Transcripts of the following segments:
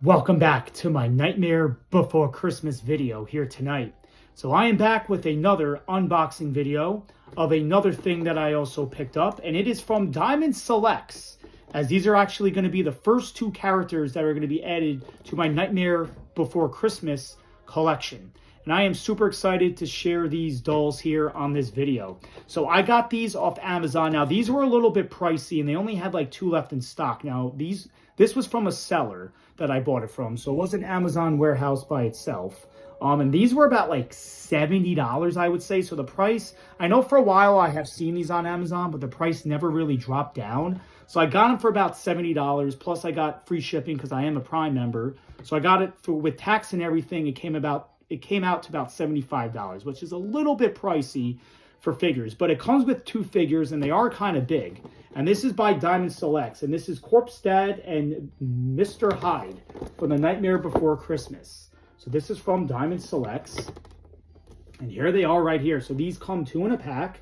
Welcome back to my Nightmare Before Christmas video here tonight. So I am back with another unboxing video of another thing that I also picked up, and it is from Diamond Selects, as these are actually going to be the first two characters that are going to be added to my Nightmare Before Christmas collection. And I am super excited to share these dolls here on this video. So I got these off Amazon. Now these were a little bit pricey and they only had like 2 left in stock. Now this was from a seller that I bought it from. So it wasn't Amazon warehouse by itself. And these were about like $70, I would say. So the price, I know for a while I have seen these on Amazon, but the price never really dropped down. So I got them for about $70, plus I got free shipping because I am a Prime member. So I got it with tax and everything. It came out to about $75, which is a little bit pricey for figures, but it comes with 2 figures and they are kind of big. And this is by Diamond Selects, and this is Corpse Dad and Mr. Hyde from the Nightmare Before Christmas. So this is from Diamond Selects, and here they are right here. So these come 2 in a pack,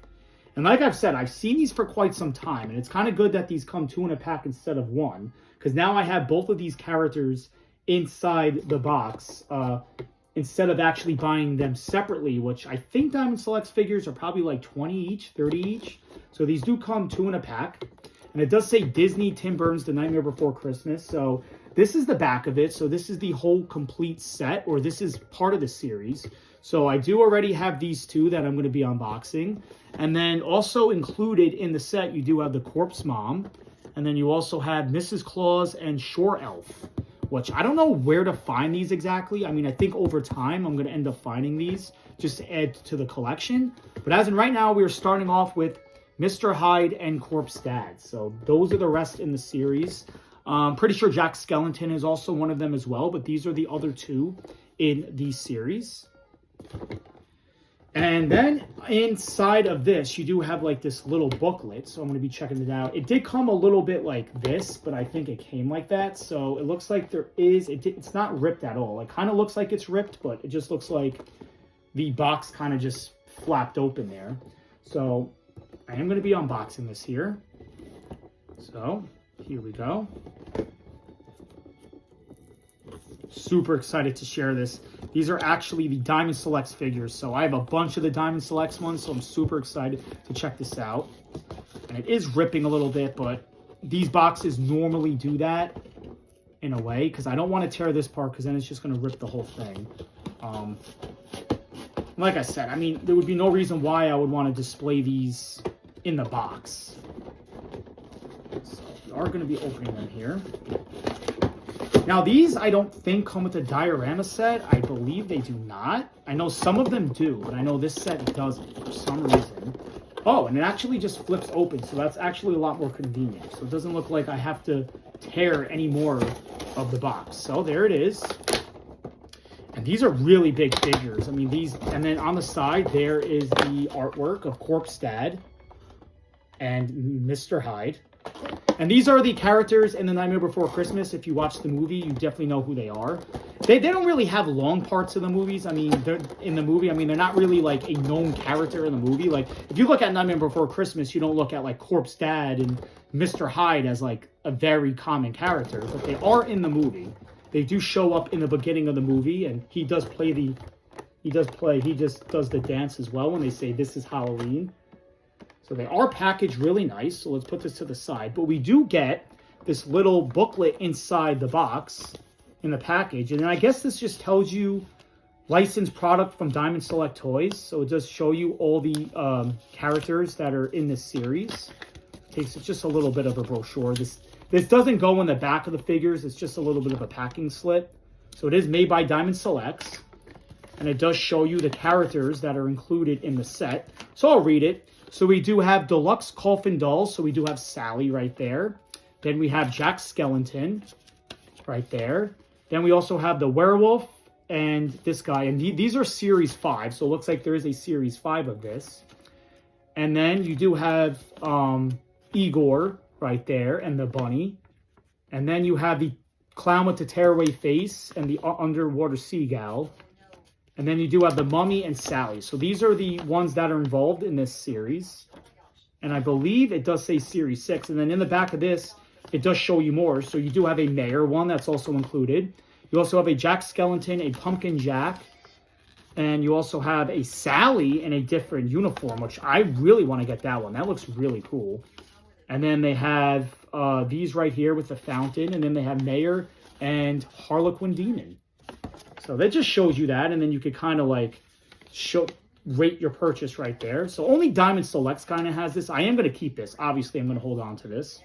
and like I've said, I've seen these for quite some time, and it's kind of good that these come 2 in a pack instead of 1, because now I have both of these characters inside the box, instead of actually buying them separately, which I think Diamond Selects figures are probably like 20 each, 30 each. So these do come 2 in a pack. And it does say Disney Tim Burton's The Nightmare Before Christmas. So this is the back of it. So this is the whole complete set, or this is part of the series. So I do already have these 2 that I'm going to be unboxing. And then also included in the set, you do have the Corpse Mom. And then you also have Mrs. Claus and Shore Elf, which I don't know where to find these exactly. I mean, I think over time I'm going to end up finding these just to add to the collection. But as in right now, we're starting off with Mr. Hyde and Corpse Dad. So those are the rest in the series. Pretty sure Jack Skellington is also one of them as well, but these are the other 2 in the series. And then inside of this, you do have like this little booklet. So I'm going to be checking it out. It did come a little bit like this, but I think it came like that. So it looks like it's not ripped at all. It kind of looks like it's ripped, but it just looks like the box kind of just flapped open there. So I am going to be unboxing this here. So here we go. Super excited to share this. These are actually the Diamond Selects figures. So I have a bunch of the Diamond Selects ones, so I'm super excited to check this out. And it is ripping a little bit, but these boxes normally do that in a way, because I don't want to tear this part, because then it's just going to rip the whole thing. Like I said, I mean, there would be no reason why I would want to display these in the box. So we are going to be opening them here. Now, these I don't think come with a diorama set. I believe they do not. I know some of them do, but I know this set doesn't for some reason. Oh, and it actually just flips open, so that's actually a lot more convenient. So it doesn't look like I have to tear any more of the box. So there it is. And these are really big figures. I mean, these, and then on the side, there is the artwork of Corpse Dad and Mr. Hyde. And these are the characters in The Nightmare Before Christmas. If you watch the movie, you definitely know who they are. They don't really have long parts of the movies. I mean, they're not really like a known character in the movie. Like, if you look at Nightmare Before Christmas, you don't look at like Corpse Dad and Mr. Hyde as like a very common character, but they are in the movie. They do show up in the beginning of the movie, and he just does the dance as well when they say this is Halloween. So they are packaged really nice. So let's put this to the side. But we do get this little booklet inside the box in the package. And then I guess this just tells you licensed product from Diamond Select Toys. So it does show you all the characters that are in this series. It's just a little bit of a brochure. This doesn't go in the back of the figures. It's just a little bit of a packing slip. So it is made by Diamond Selects. And it does show you the characters that are included in the set. So I'll read it. So we do have Deluxe Coffin Dolls. So we do have Sally right there. Then we have Jack Skellington right there. Then we also have the werewolf and this guy. And these are Series 5. So it looks like there is a Series 5 of this. And then you do have Igor right there and the bunny. And then you have the clown with the tearaway face and the underwater seagull. And then you do have the Mummy and Sally. So these are the ones that are involved in this series. And I believe it does say Series 6. And then in the back of this, it does show you more. So you do have a Mayor one that's also included. You also have a Jack Skellington, a Pumpkin Jack, and you also have a Sally in a different uniform, which I really want to get that one. That looks really cool. And then they have these right here with the fountain, and then they have Mayor and Harlequin Demon. So that just shows you that, and then you could kind of like rate your purchase right there. So only Diamond Selects kind of has this. I am going to keep this. Obviously, I'm going to hold on to this.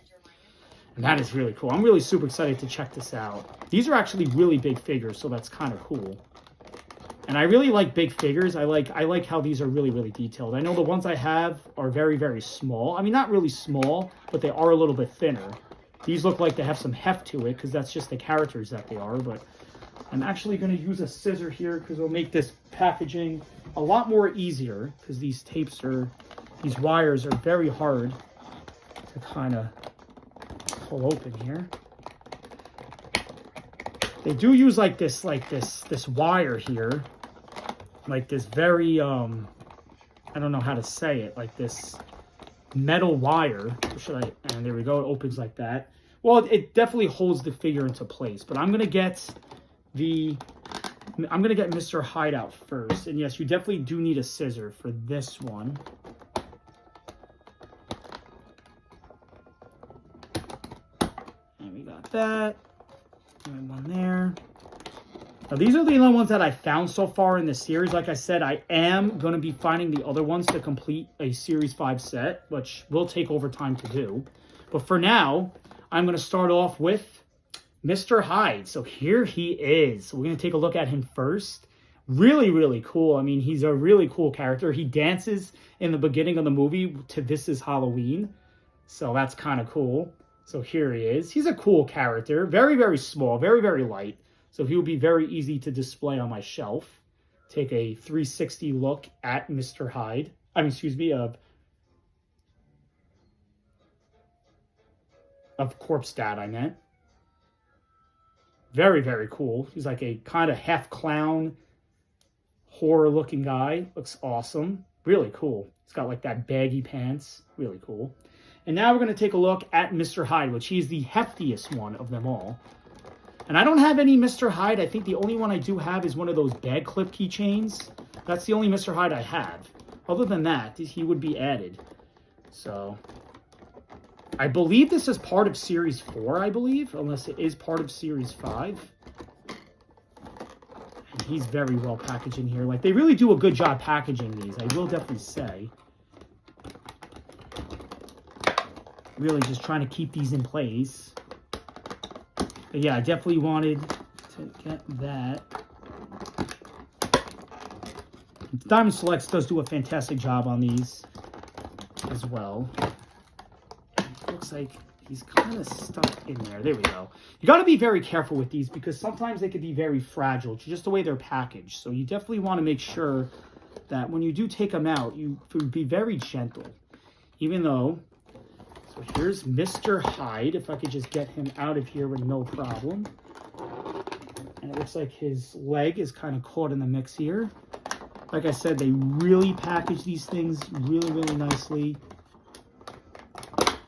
And that is really cool. I'm really super excited to check this out. These are actually really big figures, so that's kind of cool. And I really like big figures. I like how these are really, really detailed. I know the ones I have are very, very small. I mean, not really small, but they are a little bit thinner. These look like they have some heft to it because that's just the characters that they are. But I'm actually going to use a scissor here because it'll make this packaging a lot more easier because these wires are very hard to kind of pull open here. They do use like this wire here, like this very I don't know how to say it, like this metal wire. And there we go. It opens like that. Well, it definitely holds the figure into place. But I'm gonna get Mr. Hyde out first. And yes, you definitely do need a scissor for this one. And we got that. And one there. Now, these are the only ones that I found so far in this series. Like I said, I am going to be finding the other ones to complete a Series 5 set, which will take over time to do. But for now, I'm going to start off with Mr. Hyde. So here he is. We're going to take a look at him first. Really, really cool. I mean, he's a really cool character. He dances in the beginning of the movie to This Is Halloween. So that's kind of cool. So here he is. He's a cool character. Very, very small. Very, very light. So he will be very easy to display on my shelf. Take a 360 look at Mr. Hyde. Of Corpse Dad, I meant. Very, very cool. He's like a kind of half clown, horror-looking guy. Looks awesome. Really cool. He's got like that baggy pants. Really cool. And now we're going to take a look at Mr. Hyde, which he's the heftiest one of them all. And I don't have any Mr. Hyde. I think the only one I do have is one of those bag clip keychains. That's the only Mr. Hyde I have. Other than that, he would be added. So, I believe this is part of Series 4, I believe. Unless it is part of Series 5. And he's very well packaged in here. Like, they really do a good job packaging these. I will definitely say. Really just trying to keep these in place. But yeah, I definitely wanted to get that. Diamond Selects does do a fantastic job on these as well. It looks like he's kind of stuck in there. There we go. You got to be very careful with these because sometimes they could be very fragile, just the way they're packaged. So you definitely want to make sure that when you do take them out, you be very gentle. Even though... So here's Mr. Hyde, if I could just get him out of here with no problem. And it looks like his leg is kind of caught in the mix here. Like I said, they really package these things really, really nicely.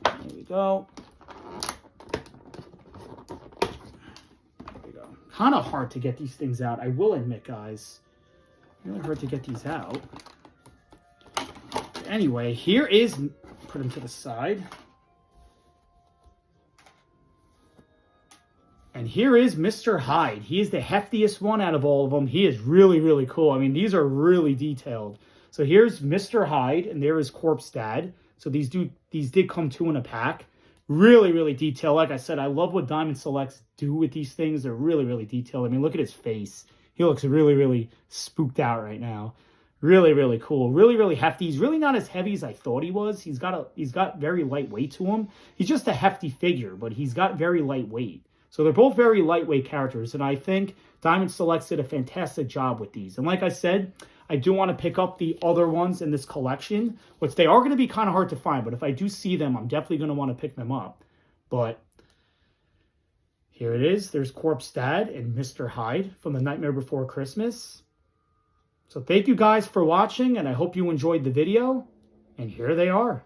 There we go. There we go. Kind of hard to get these things out, I will admit, guys. Really hard to get these out. Anyway, here is... Put him to the side. And here is Mr. Hyde. He is the heftiest one out of all of them. He is really, really cool. I mean, these are really detailed. So here's Mr. Hyde, and there is Corpse Dad. So these did come two in a pack. Really, really detailed. Like I said, I love what Diamond Selects do with these things. They're really, really detailed. I mean, look at his face. He looks really, really spooked out right now. Really, really cool. Really, really hefty. He's really not as heavy as I thought he was. He's got very light weight to him. He's just a hefty figure, but he's got very light weight. So they're both very lightweight characters, and I think Diamond Selects did a fantastic job with these. And like I said, I do want to pick up the other ones in this collection, which they are going to be kind of hard to find, but if I do see them, I'm definitely going to want to pick them up. But here it is. There's Corpse Dad and Mr. Hyde from The Nightmare Before Christmas. So thank you guys for watching, and I hope you enjoyed the video. And here they are.